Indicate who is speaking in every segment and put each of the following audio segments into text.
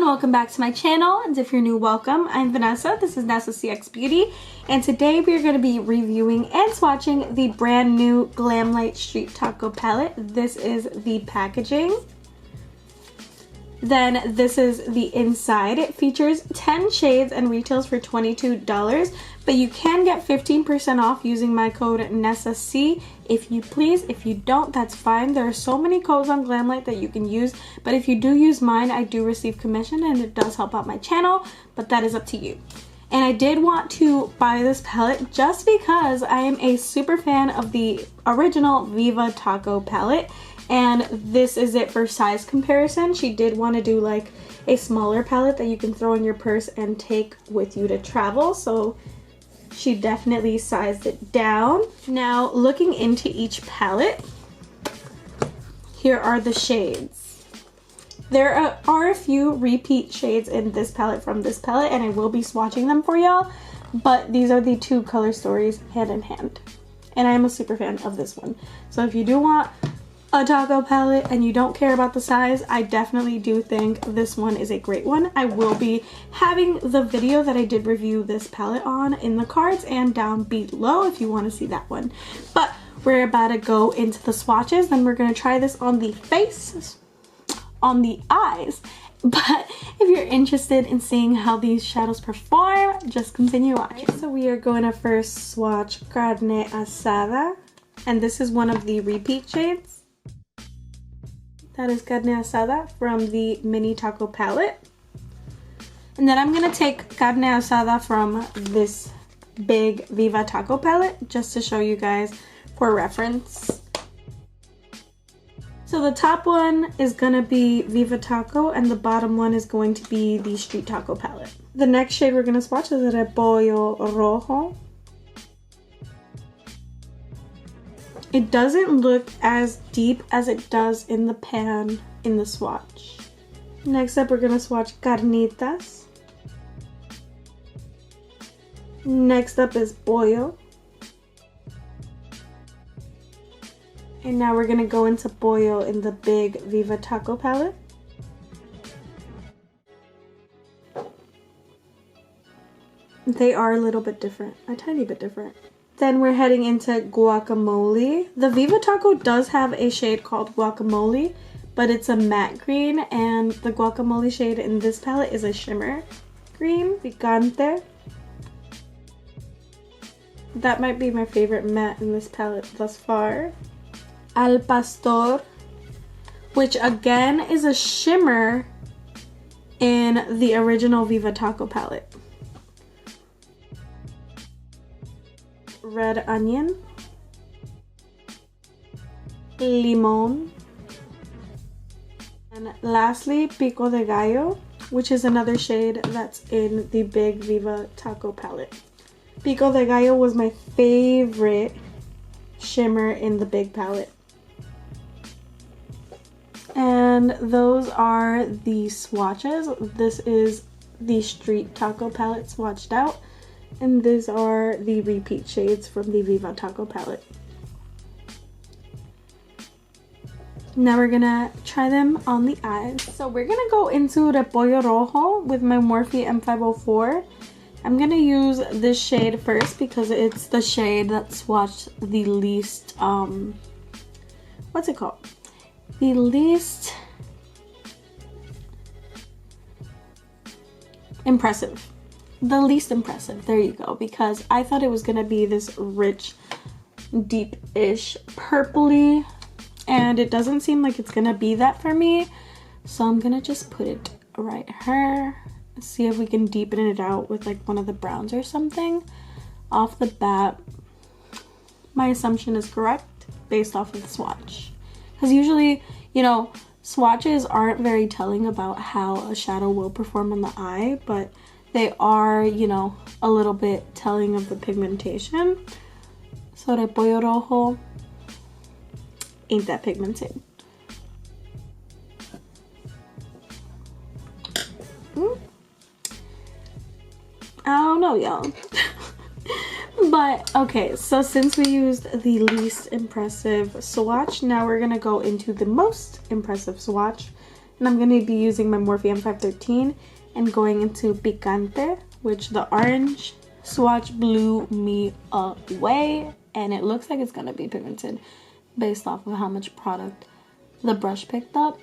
Speaker 1: welcome back to my channel, and if you're new, welcome. I'm Vanessa, this is Nessa CX Beauty, and today we're going to be reviewing and swatching the brand new Glamlite Street Taco palette. This is the packaging. Then this is the inside. It features 10 shades and retails for $22, but you can get 15% off using my code NESSAC if you please. If you don't, that's fine. There are so many codes on Glamlite that you can use, but if you do use mine, I do receive commission and it does help out my channel, but that is up to you. And I did want to buy this palette just because I am a super fan of the original Viva Taco palette. And this is it for size comparison. She did want to do like a smaller palette that you can throw in your purse and take with you to travel. So she definitely sized it down. Now looking into each palette, here are the shades. There are a few repeat shades in this palette from this palette, and I will be swatching them for y'all. But these are the two color stories hand in hand. And I am a super fan of this one. So if you do want a taco palette and you don't care about the size, I definitely do think this one is a great one. I will be having the video that I did review this palette on in the cards and down below if you want to see that one. But we're about to go into the swatches, then we're going to try this on the face, on the eyes. But if you're interested in seeing how these shadows perform, just continue watching. So we are going to first swatch Carne Asada, and this is one of the repeat shades. That is Carne Asada from the Mini Taco palette. And then I'm going to take Carne Asada from this big Viva Taco palette just to show you guys for reference. So the top one is going to be Viva Taco and the bottom one is going to be the Street Taco palette. The next shade we're going to swatch is Repollo Rojo. It doesn't look as deep as it does in the pan in the swatch. Next up, we're going to swatch Carnitas. Next up is Pollo. And now we're going to go into Pollo in the big Viva Taco palette. They are a little bit different, a tiny bit different. Then we're heading into Guacamole. The Viva Taco does have a shade called Guacamole, but it's a matte green, and the Guacamole shade in this palette is a shimmer green, Picante. That might be my favorite matte in this palette thus far. Al Pastor, which again is a shimmer in the original Viva Taco palette. Red Onion, Limon, and lastly Pico de Gallo, which is another shade that's in the big Viva Taco palette. Pico de Gallo was my favorite shimmer in the big palette. And those are the swatches. This is the Street Taco palette swatched out. And these are the repeat shades from the Viva Taco palette. Now we're gonna try them on the eyes. So we're gonna go into Repollo Rojo with my Morphe M504. I'm gonna use this shade first because it's the shade that swatched the least, what's it called? The least impressive. The least impressive, there you go, because I thought it was gonna be this rich, deep-ish purpley, and it doesn't seem like it's gonna be that for me, so I'm gonna just put it right here, see if we can deepen it out with like one of the browns or something. Off the bat, my assumption is correct based off of the swatch, because usually, you know, swatches aren't very telling about how a shadow will perform on the eye, but they are, you know, a little bit telling of the pigmentation. So Repollo Rojo ain't that pigmented. I don't know, y'all. But okay, so since we used the least impressive swatch, now we're gonna go into the most impressive swatch. And I'm going to be using my Morphe M513 and going into Picante, which the orange swatch blew me away. And it looks like it's going to be pigmented based off of how much product the brush picked up.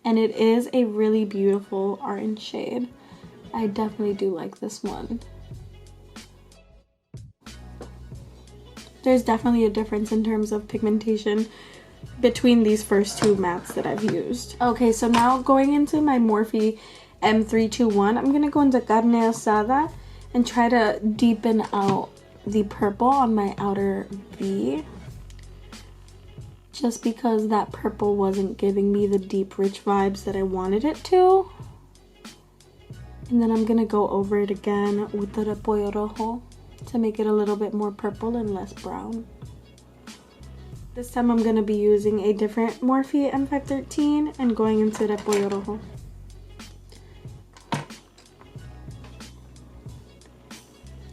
Speaker 1: And it is a really beautiful orange shade. I definitely do like this one. There's definitely a difference in terms of pigmentation between these first two mattes that I've used. Okay, so now going into my Morphe M321, I'm going to go into Carne Asada and try to deepen out the purple on my outer V. Just because that purple wasn't giving me the deep, rich vibes that I wanted it to. And then I'm going to go over it again with the Repollo Rojo to make it a little bit more purple and less brown. This time I'm going to be using a different Morphe M513 and going into Repollo Rojo.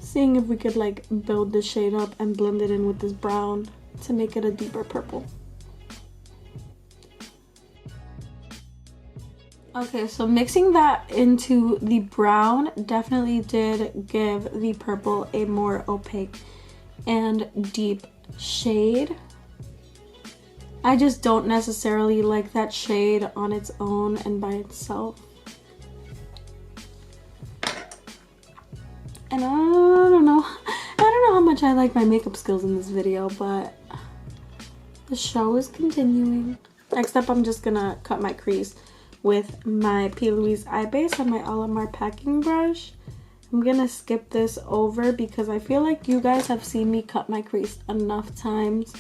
Speaker 1: Seeing if we could like build the shade up and blend it in with this brown to make it a deeper purple. Okay, so mixing that into the brown definitely did give the purple a more opaque and deep shade. I just don't necessarily like that shade on its own and by itself. And I don't know how much I like my makeup skills in this video, but the show is continuing. Next up, I'm just gonna cut my crease with my P. Louise eye base on my Alamar packing brush. I'm gonna skip this over because I feel like you guys have seen me cut my crease enough times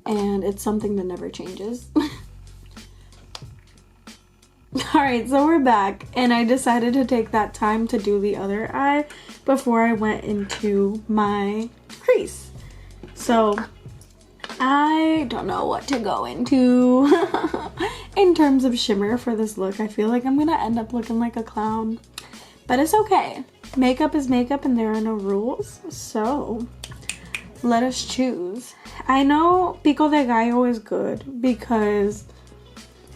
Speaker 1: and it's something that never changes. Alright, so we're back and I decided to take that time to do the other eye before I went into my crease. So I don't know what to go into in terms of shimmer for this look. I feel like I'm gonna end up looking like a clown, but it's okay. Makeup is makeup and there are no rules, so let us choose. I know Pico de Gallo is good because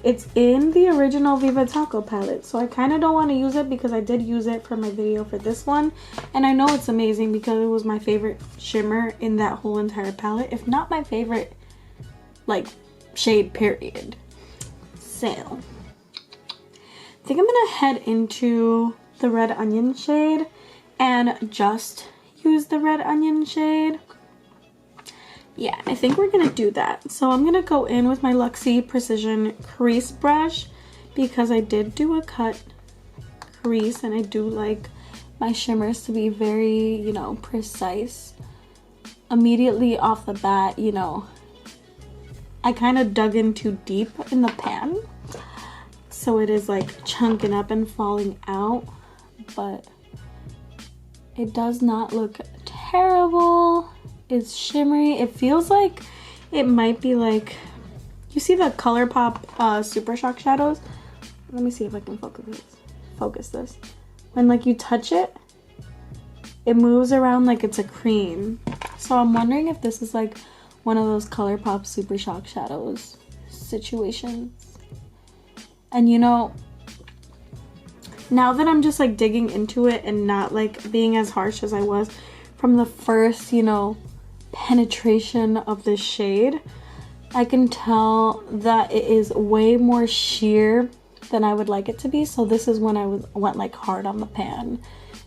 Speaker 1: it's in the original Viva Taco palette, so I kind of don't want to use it because I did use it for my video for this one, and I know it's amazing because it was my favorite shimmer in that whole entire palette, if not my favorite like shade period. So I think I'm gonna head into the red onion shade and just use the red onion shade. Yeah, I think we're gonna do that. So I'm gonna go in with my Luxie Precision Crease Brush because I did do a cut crease and I do like my shimmers to be very, you know, precise. Immediately off the bat, you know, I kind of dug in too deep in the pan. So it is like chunking up and falling out, but it does not look terrible. It's shimmery. It feels like it might be like, you see the ColourPop Super Shock shadows? Let me see if I can focus this. When like you touch it, it moves around like it's a cream. So I'm wondering if this is like one of those ColourPop Super Shock shadows situations. And you know, now that I'm just like digging into it and not like being as harsh as I was from the first, you know, penetration of this shade, I can tell that it is way more sheer than I would like it to be. So this is when I went like hard on the pan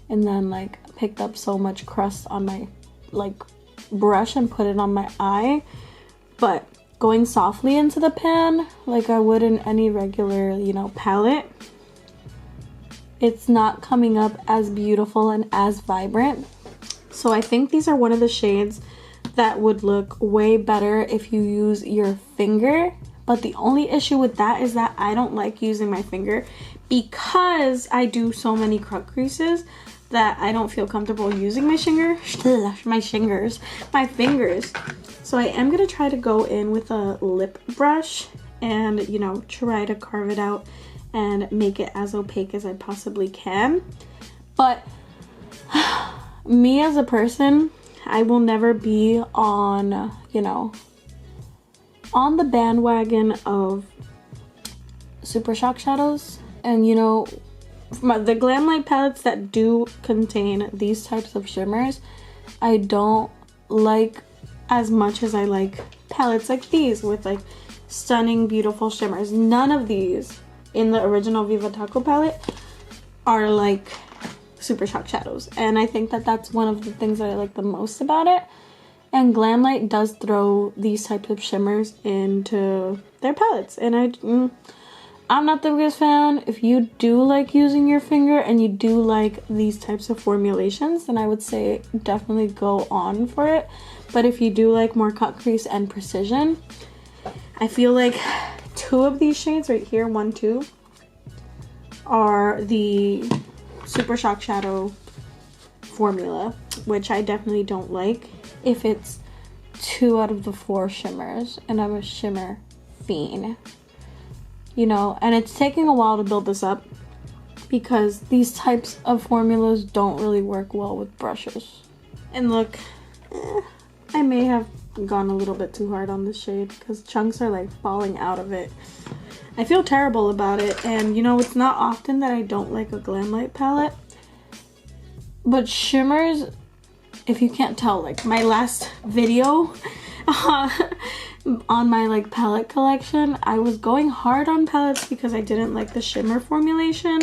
Speaker 1: and then like picked up so much crust on my like brush and put it on my eye. But going softly into the pan like I would in any regular, you know, palette, it's not coming up as beautiful and as vibrant. So I think these are one of the shades that would look way better if you use your finger. But the only issue with that is that I don't like using my finger because I do so many cut creases that I don't feel comfortable using my fingers. So I am going to try to go in with a lip brush and, you know, try to carve it out and make it as opaque as I possibly can. But me as a person, I will never be on, you know, on the bandwagon of Super Shock shadows. And you know, the Glamlite palettes that do contain these types of shimmers, I don't like as much as I like palettes like these with like stunning, beautiful shimmers. None of these in the original Viva Taco palette are like Super Shock shadows, and I think that that's one of the things that I like the most about it. And Glamlite does throw these types of shimmers into their palettes, and I'm not the biggest fan. If you do like using your finger and you do like these types of formulations, then I would say definitely go on for it. But if you do like more cut crease and precision, I feel like 2 of these shades right here, 1, 2, are the Super Shock shadow formula, which I definitely don't like if it's 2 out of the 4 shimmers, and I'm a shimmer fiend, you know. And it's taking a while to build this up because these types of formulas don't really work well with brushes. And look, I may have gone a little bit too hard on this shade because chunks are like falling out of it. I feel terrible about it, and you know, it's not often that I don't like a Glamlite palette, but shimmers, if you can't tell, like my last video on my like palette collection, I was going hard on palettes because I didn't like the shimmer formulation,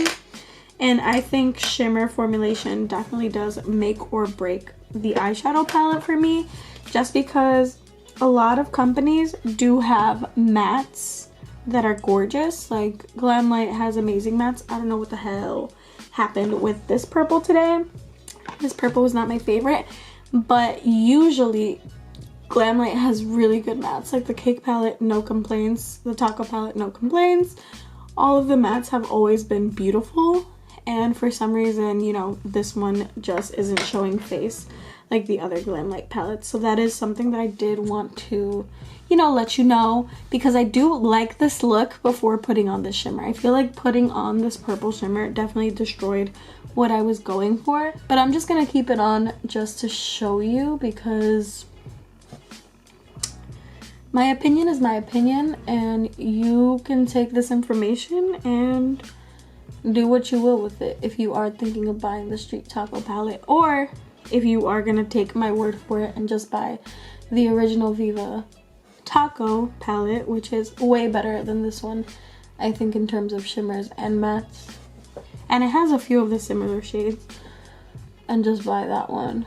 Speaker 1: and I think shimmer formulation definitely does make or break the eyeshadow palette for me, just because a lot of companies do have mattes that are gorgeous. Like Glamlite has amazing mattes. I don't know what the hell happened with this purple today. This purple was not my favorite, but usually Glamlite has really good mattes. Like the cake palette, no complaints. The taco palette, no complaints. All of the mattes have always been beautiful, and for some reason, you know, this one just isn't showing face like the other Glamlite palettes. So that is something that I did want to, you know, let you know, because I do like this look before putting on this shimmer. I feel like putting on this purple shimmer definitely destroyed what I was going for, but I'm just gonna keep it on just to show you, because my opinion is my opinion, and you can take this information and do what you will with it if you are thinking of buying the Street Taco palette, or if you are gonna take my word for it and just buy the original Viva Taco palette, which is way better than this one, I think, in terms of shimmers and mattes. And it has a few of the similar shades, and just buy that one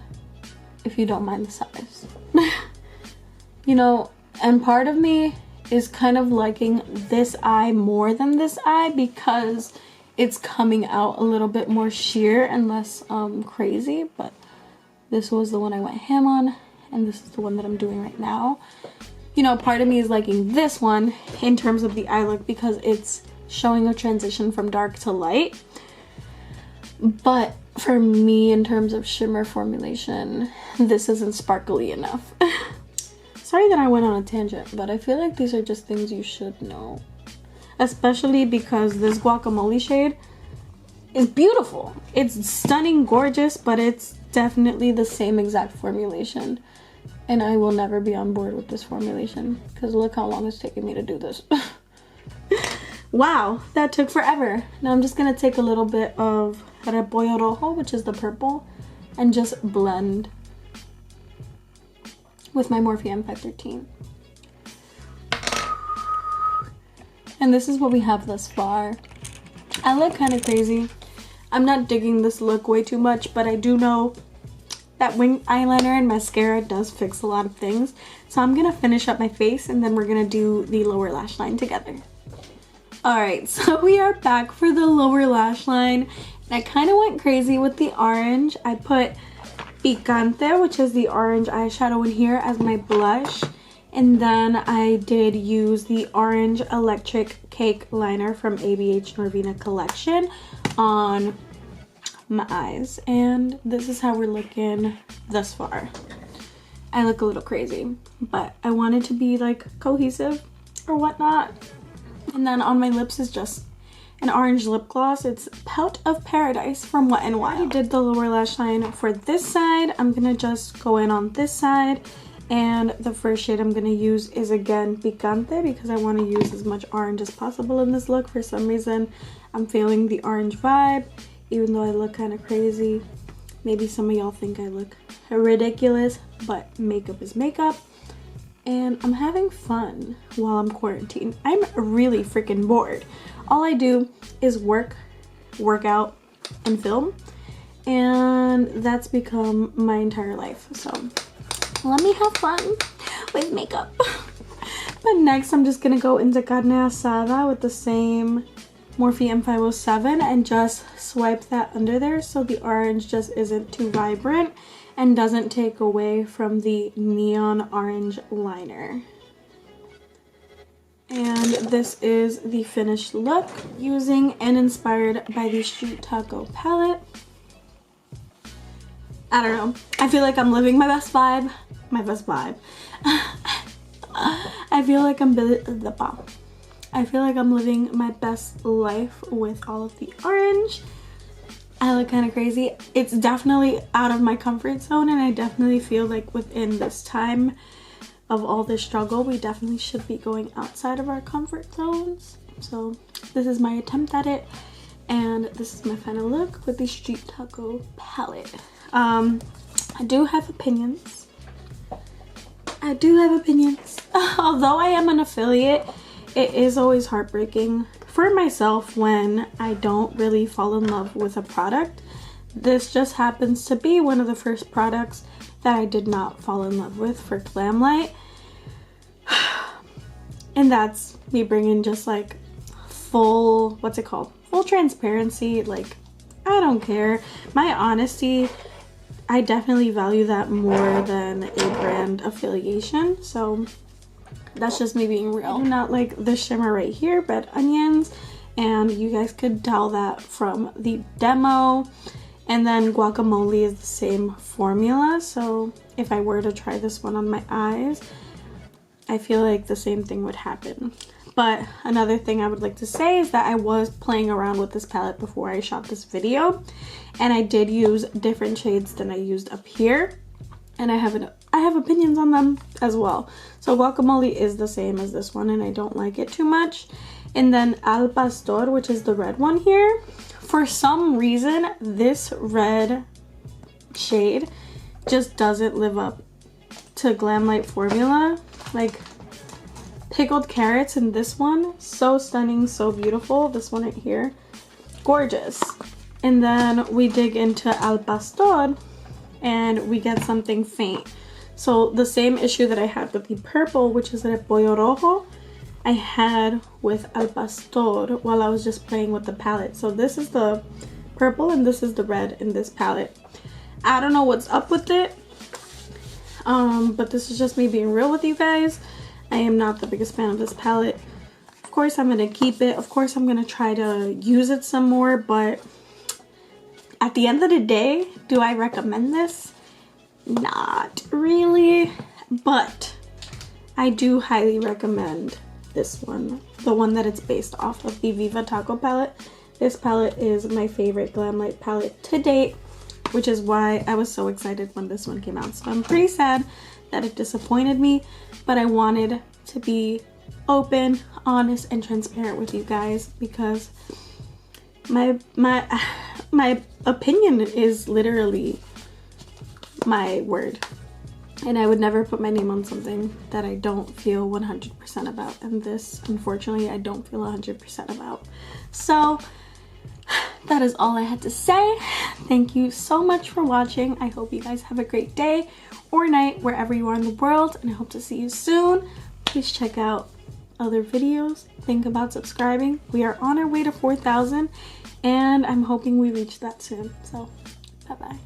Speaker 1: if you don't mind the size. You know, and part of me is kind of liking this eye more than this eye because it's coming out a little bit more sheer and less crazy, but this was the one I went ham on, and this is the one that I'm doing right now. You know, part of me is liking this one in terms of the eye look because it's showing a transition from dark to light. But for me, in terms of shimmer formulation, this isn't sparkly enough. Sorry that I went on a tangent, but I feel like these are just things you should know. Especially because this guacamole shade is beautiful. It's stunning, gorgeous, but it's definitely the same exact formulation. And I will never be on board with this formulation because look how long it's taken me to do this. Wow, that took forever. Now I'm just gonna take a little bit of repollo rojo, which is the purple, and just blend with my Morphe M513. And this is what we have thus far. I look kind of crazy. I'm not digging this look way too much, but I do know that wing eyeliner and mascara does fix a lot of things. So I'm gonna finish up my face and then we're gonna do the lower lash line together. Alright, so we are back for the lower lash line. And I kind of went crazy with the orange. I put Picante, which is the orange eyeshadow, in here as my blush. And then I did use the orange electric cake liner from ABH NORVINA collection on my eyes. And this is how we're looking thus far. I look a little crazy, but I wanted to be like cohesive or whatnot. And then on my lips is just an orange lip gloss. It's Pout of Paradise from Wet n Wild. I did the lower lash line for this side. I'm gonna just go in on this side And the first shade I'm going to use is again Picante, because I want to use as much orange as possible in this look. For some reason, I'm feeling the orange vibe, even though I look kind of crazy. Maybe some of y'all think I look ridiculous, but makeup is makeup. And I'm having fun while I'm quarantined. I'm really freaking bored. All I do is work out, and film. And that's become my entire life. So let me have fun with makeup. But next I'm just gonna go into Carne Asada with the same Morphe M507 and just swipe that under there so the orange just isn't too vibrant and doesn't take away from the neon orange liner. And this is the finished look using and inspired by the Street Taco palette. I don't know. I feel like I'm living my best vibe. My best vibe. I feel like I'm living my best life with all of the orange. I look kind of crazy. It's definitely out of my comfort zone, and I definitely feel like within this time of all this struggle, we definitely should be going outside of our comfort zones. So this is my attempt at it, and this is my final look with the Street Taco palette. I do have opinions. Although I am an affiliate, it is always heartbreaking for myself when I don't really fall in love with a product. This just happens to be one of the first products that I did not fall in love with for Glamlite. And that's me bringing just like full, what's it called? Full transparency. Like, I don't care. My honesty, I definitely value that more than a brand affiliation. So that's just me being real. I do not like the shimmer right here, Red Onions, and you guys could tell that from the demo. And then Guacamole is the same formula, so if I were to try this one on my eyes, I feel like the same thing would happen. But another thing I would like to say is that I was playing around with this palette before I shot this video, and I did use different shades than I used up here, and I have opinions on them as well. So Guacamole is the same as this one, and I don't like it too much. And then Al Pastor, which is the red one here, for some reason this red shade just doesn't live up to Glamlite formula. Like, pickled carrots in this one, so stunning, so beautiful. This one right here, gorgeous. And then we dig into Al Pastor and we get something faint. So the same issue that I had with the purple, which is Repollo Rojo, I had with Al Pastor while I was just playing with the palette. So this is the purple and this is the red in this palette. I don't know what's up with it, but this is just me being real with you guys. I am not the biggest fan of this palette. Of course I'm gonna keep it. Of course I'm gonna try to use it some more, but at the end of the day, do I recommend this? Not really, but I do highly recommend this one, the one that it's based off of, the Viva Taco palette. This palette is my favorite Glamlite palette to date, which is why I was so excited when this one came out. So I'm pretty sad that it disappointed me, but I wanted to be open, honest, and transparent with you guys, because my opinion is literally my word, and I would never put my name on something that I don't feel 100% about, and this, unfortunately, I don't feel 100% about. So that is all I had to say. Thank you so much for watching. I hope you guys have a great day or night wherever you are in the world, and I hope to see you soon. Please check out other videos. Think about subscribing. We are on our way to 4,000, and I'm hoping we reach that soon. So bye bye.